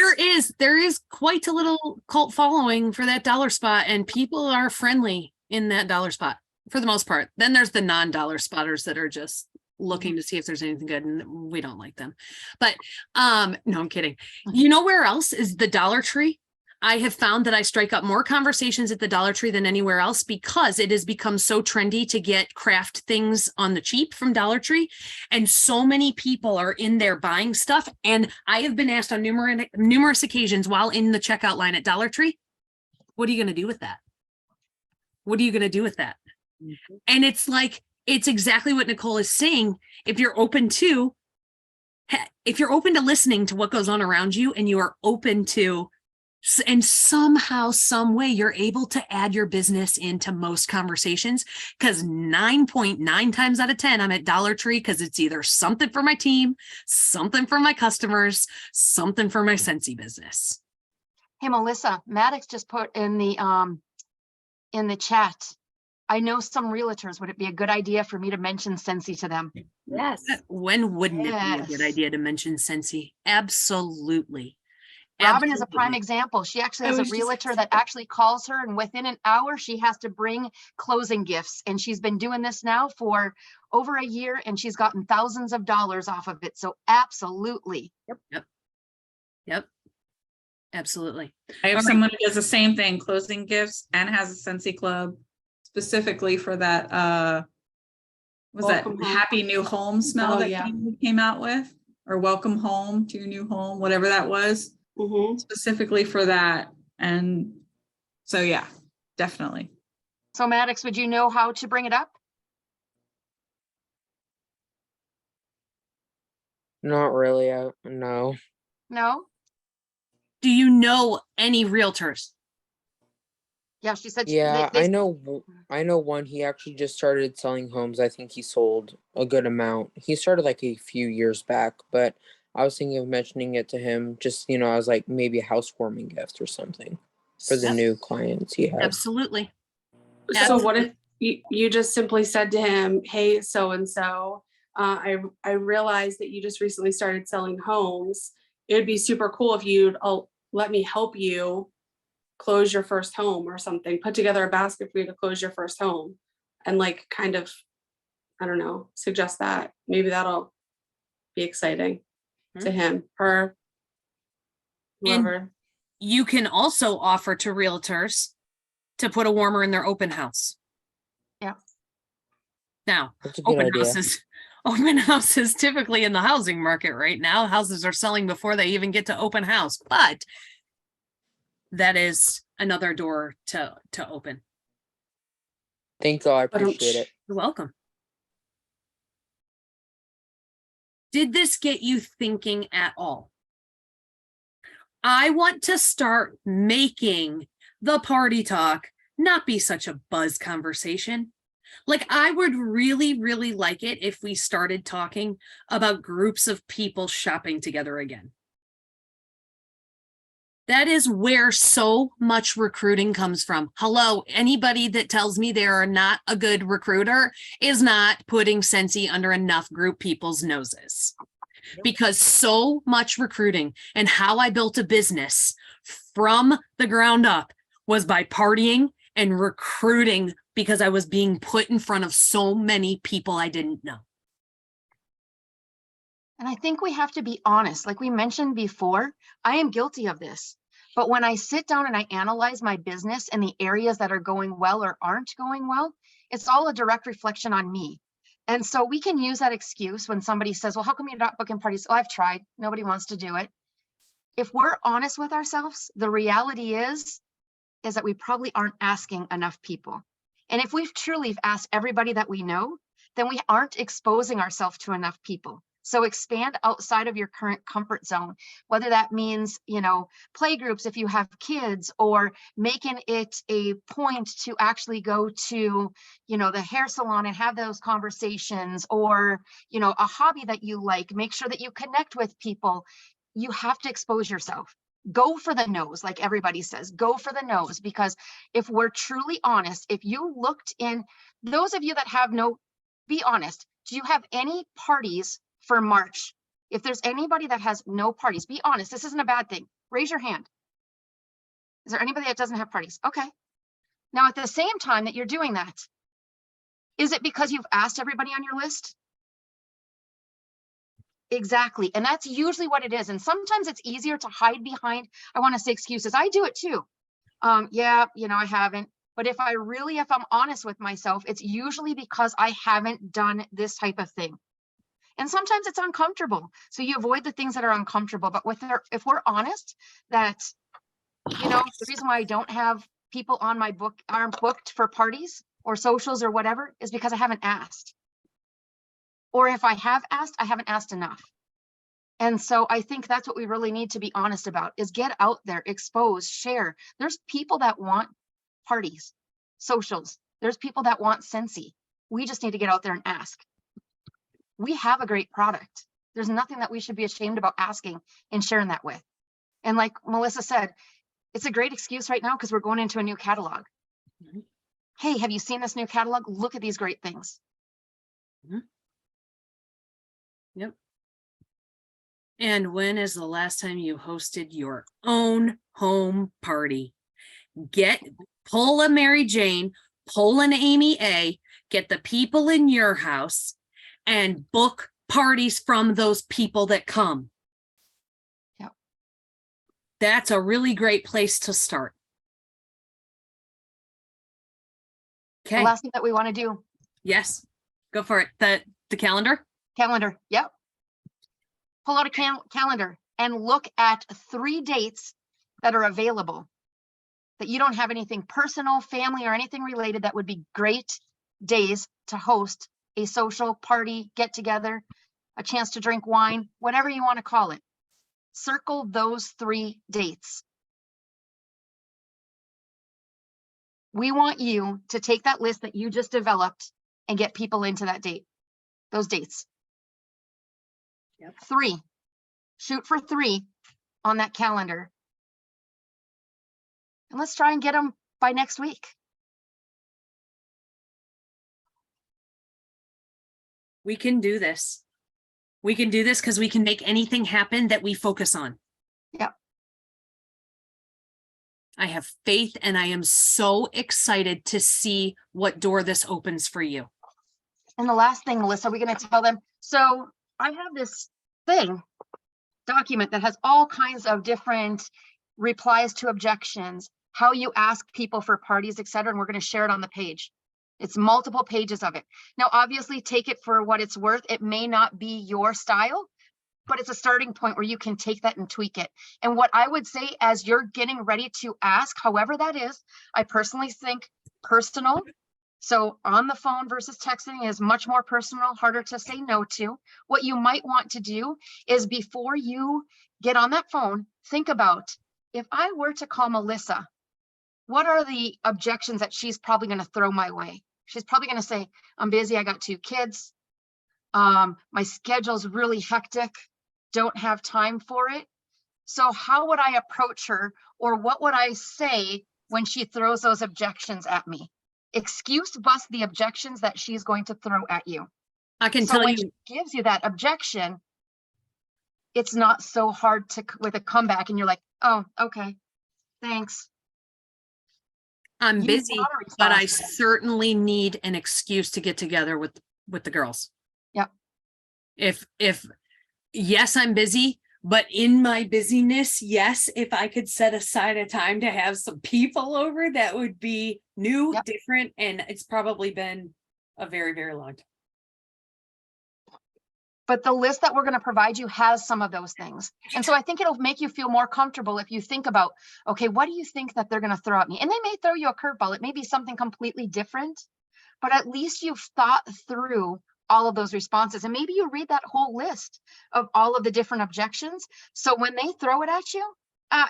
there is quite a little cult following for that dollar spot, and people are friendly in that dollar spot for the most part. Then there's the non-dollar spotters that are just looking to see if there's anything good, and we don't like them. But no, I'm kidding. You know where else is the Dollar Tree? I have found that I strike up more conversations at the Dollar Tree than anywhere else, because it has become so trendy to get craft things on the cheap from Dollar Tree. And so many people are in there buying stuff. And I have been asked on numerous occasions while in the checkout line at Dollar Tree, what are you going to do with that? What are you going to do with that? Mm-hmm. And it's exactly what Nicole is saying. If you're open to listening to what goes on around you, and you are open to, and somehow, some way, you're able to add your business into most conversations, because 9.9 times out of 10, I'm at Dollar Tree because it's either something for my team, something for my customers, something for my Scentsy business. Hey, Melissa, Maddox just put in the chat, I know some realtors. Would it be a good idea for me to mention Scentsy to them? Yes. When wouldn't it be a good idea to mention Scentsy? Absolutely. Robin is a prime example. She actually has a realtor that actually calls her, and within an hour, she has to bring closing gifts. And she's been doing this now for over a year, and she's gotten thousands of dollars off of it. So absolutely. Yep. Absolutely. I have someone who does the same thing, closing gifts, and has a Scentsy Club specifically for that Welcome home. Happy New Home smell that you came out with, or welcome home to your new home, whatever that was, specifically for that. And so yeah, definitely. So Maddox, would you know how to bring it up? Not really. No. No. Do you know any realtors? Yeah, she said. Yeah, I know one. He actually just started selling homes. I think he sold a good amount. He started a few years back, but I was thinking of mentioning it to him. Just, I was like, maybe a housewarming gift or something for the new clients he has. Absolutely. So what if you just simply said to him, hey, so-and-so, I realized that you just recently started selling homes. It would be super cool if you'd let me help you close your first home or something, put together a basket for you to close your first home, and kind of, I don't know, suggest that. Maybe that'll be exciting to him, her, whoever. And you can also offer to realtors to put a warmer in their open house. Yeah. Now, That's a good idea. Open houses typically in the housing market right now, houses are selling before they even get to open house, but that is another door to open. Thank you. I appreciate it. You're welcome. Did this get you thinking at all? I want to start making the party talk not be such a buzz conversation. Like, I would really, really like it if we started talking about groups of people shopping together again. That is where so much recruiting comes from. Hello, anybody that tells me they are not a good recruiter is not putting Scentsy under enough group people's noses. Because so much recruiting and how I built a business from the ground up was by partying and recruiting, because I was being put in front of so many people I didn't know. And I think we have to be honest. Like we mentioned before, I am guilty of this. But when I sit down and I analyze my business and the areas that are going well or aren't going well, it's all a direct reflection on me. And so we can use that excuse when somebody says, well, how come you're not booking parties? Oh, I've tried. Nobody wants to do it. If we're honest with ourselves, the reality is that we probably aren't asking enough people. And if we've truly asked everybody that we know, then we aren't exposing ourselves to enough people. So expand outside of your current comfort zone, whether that means, you know, play groups if you have kids, or making it a point to actually go to, you know, the hair salon and have those conversations, or, you know, a hobby that you like, make sure that you connect with people. You have to expose yourself. Go for the nose, like everybody says, go for the nose, because if we're truly honest, if you looked in, those of you that have no, be honest, do you have any parties for March? If there's anybody that has no parties, be honest. This isn't a bad thing. Raise your hand. Is there anybody that doesn't have parties? Okay. Now, at the same time that you're doing that, is it because you've asked everybody on your list? Exactly. And that's usually what it is. And sometimes it's easier to hide behind, I want to say excuses. I do it too. Yeah, you know, I haven't. But if I'm honest with myself, it's usually because I haven't done this type of thing. And sometimes it's uncomfortable. So you avoid the things that are uncomfortable. But if we're honest that, you know, the reason why I don't have people on my book aren't booked for parties or socials or whatever is because I haven't asked. Or if I have asked, I haven't asked enough. And so I think that's what we really need to be honest about, is get out there, expose, share. There's people that want parties, socials. There's people that want Scentsy. We just need to get out there and ask. We have a great product. There's nothing that we should be ashamed about asking and sharing that with. And like Melissa said, it's a great excuse right now because we're going into a new catalog. Mm-hmm. Hey, have you seen this new catalog? Look at these great things. Mm-hmm. Yep. And when is the last time you hosted your own home party? Pull a Mary Jane, pull an Amy A, get the people in your house and book parties from those people that come. Yep. That's a really great place to start. Okay. The last thing that we want to do. Yes, go for it. The calendar? Calendar, yep. Pull out a calendar and look at 3 dates that are available, that you don't have anything personal, family, or anything related, that would be great days to host a social party, get together, a chance to drink wine, whatever you want to call it. Circle those 3 dates. We want you to take that list that you just developed and get people into that date, those dates. Yep. 3, shoot for 3 on that calendar. And let's try and get them by next week. We can do this. We can do this because we can make anything happen that we focus on. Yep. I have faith and I am so excited to see what door this opens for you. And the last thing, Melissa, we're going to tell them. So I have this document that has all kinds of different replies to objections, how you ask people for parties, etc. And we're going to share it on the page. It's multiple pages of it. Now, obviously, take it for what it's worth. It may not be your style, but it's a starting point where you can take that and tweak it. And what I would say, as you're getting ready to ask, however that is, I personally think personal, So on the phone versus texting is much more personal, harder to say no to. What you might want to do is before you get on that phone, think about, if I were to call Melissa, what are the objections that she's probably going to throw my way? She's probably going to say, I'm busy. I got 2 kids. My schedule's really hectic. Don't have time for it. So how would I approach her, or what would I say when she throws those objections at me? Excuse bust the objections that she's going to throw at you. I can So tell when you, she gives you that objection, it's not so hard to with a comeback, and you're like, oh, okay, thanks. I'm You busy, gotta but I respond. certainly need an excuse to get together with the girls. Yep. If yes, I'm busy, but in my busyness, yes, if I could set aside a time to have some people over, that would be new, Yep. different, and it's probably been a very, very long time. But the list that we're going to provide you has some of those things. And so I think it'll make you feel more comfortable if you think about, okay, what do you think that they're going to throw at me? And they may throw you a curveball. It may be something completely different, but at least you've thought through all of those responses. And maybe you read that whole list of all of the different objections. So when they throw it at you,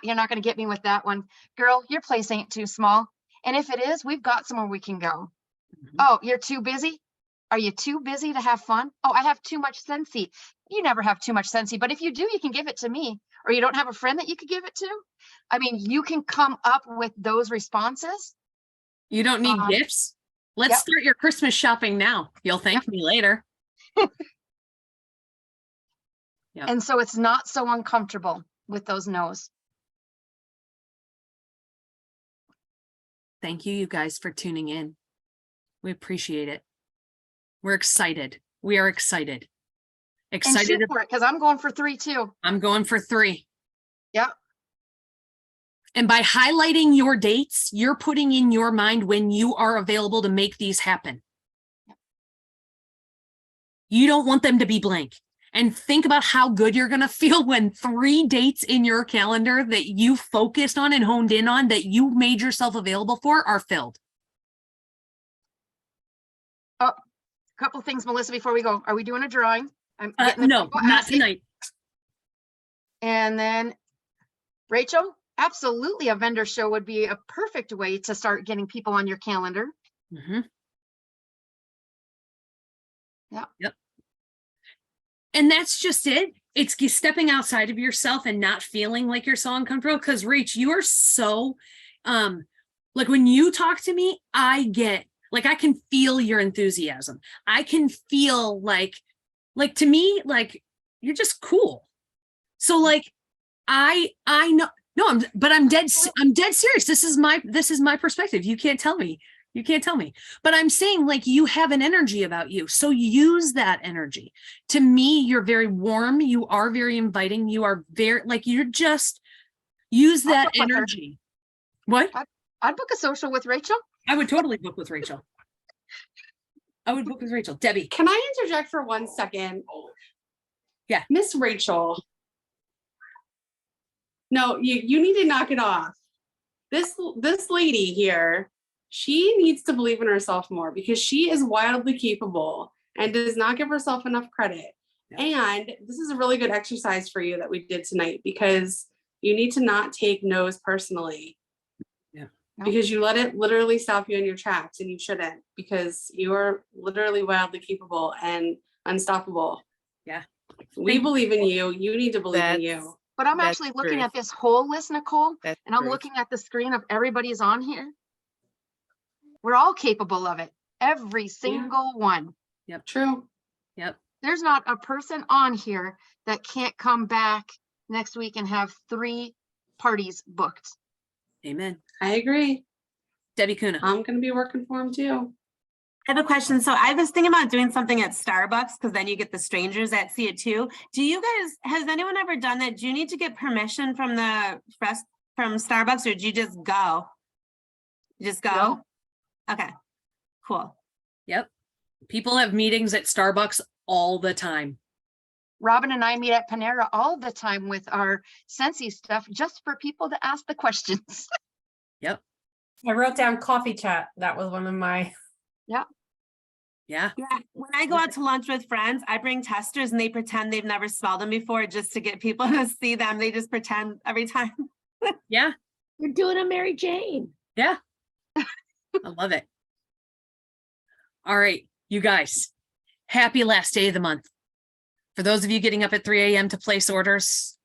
you're not going to get me with that one. Girl, your place ain't too small. And if it is, we've got somewhere we can go. Oh, you're too busy? Are you too busy to have fun? Oh, I have too much Scentsy. You never have too much Scentsy, but if you do, you can give it to me. Or you don't have a friend that you could give it to. I mean, you can come up with those responses. You don't need gifts. Let's Yep. start your Christmas shopping now. You'll thank me later. Yep. And so it's not so uncomfortable with those no's. Thank you guys for tuning in. We appreciate it. We're excited. We are excited. And Excited. shoot for it, because I'm going for 3 too. I'm going for 3. Yep. And by highlighting your dates, you're putting in your mind when you are available to make these happen. You don't want them to be blank. And think about how good you're going to feel when 3 dates in your calendar that you focused on and honed in on, that you made yourself available for, are filled. Oh, a couple things, Melissa, before we go. Are we doing a drawing? I'm getting the No, people not asking. tonight. And then Rachel, absolutely a vendor show would be a perfect way to start getting people on your calendar. Mm-hmm. Yeah. Yep. And that's just it. It's stepping outside of yourself and not feeling like you're so uncomfortable. Because Rach, you are so, like when you talk to me, I can feel your enthusiasm. I can feel like to me, like you're just cool. So like, I know, no, I'm dead serious. This is my perspective. You can't tell me. But I'm saying, like, you have an energy about you. So use that energy. To me, you're very warm. You are very inviting. You are very, like, you're just use that energy. What? I'd book a social with Rachel. I would totally book with Rachel. Debbie. Can I interject for 1 second? Yeah. Miss Rachel. No, you need to knock it off. This lady here, she needs to believe in herself more, because she is wildly capable and does not give herself enough credit. Yeah. And this is a really good exercise for you that we did tonight, because you need to not take no's personally. Yeah. Because you let it literally stop you in your tracks, and you shouldn't, because you are literally wildly capable and unstoppable. Yeah. We believe in you. You need to believe in you. But I'm actually looking at this whole list, Nicole, and I'm looking at the screen of everybody's on here. We're all capable of it. Every single one. Yep. True. Yep. There's not a person on here that can't come back next week and have 3 parties booked. Amen. I agree. Debbie Kuna. I'm going to be working for him too. I have a question. So I was thinking about doing something at Starbucks, because then you get the strangers that see it too. Do you guys, has anyone ever done that? Do you need to get permission from from Starbucks, or do you just go? You just go? No. Okay, cool. Yep. People have meetings at Starbucks all the time. Robin and I meet at Panera all the time with our Scentsy stuff, just for people to ask the questions. Yep. I wrote down coffee chat. That was one of my Yeah. Yeah. Yeah, when I go out to lunch with friends, I bring testers and they pretend they've never smelled them before just to get people to see them. They just pretend every time. Yeah. You're doing a Mary Jane. Yeah. I love it. All right, you guys, happy last day of the month. For those of you getting up at 3 a.m. to place orders,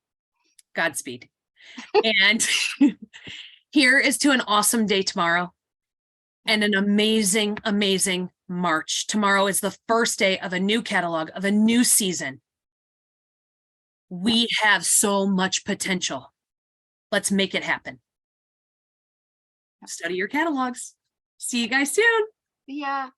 Godspeed. And here is to an awesome day tomorrow and an amazing, amazing March. Tomorrow is the first day of a new catalog, of a new season. We have so much potential. Let's make it happen. Study your catalogs. See you guys soon. Yeah.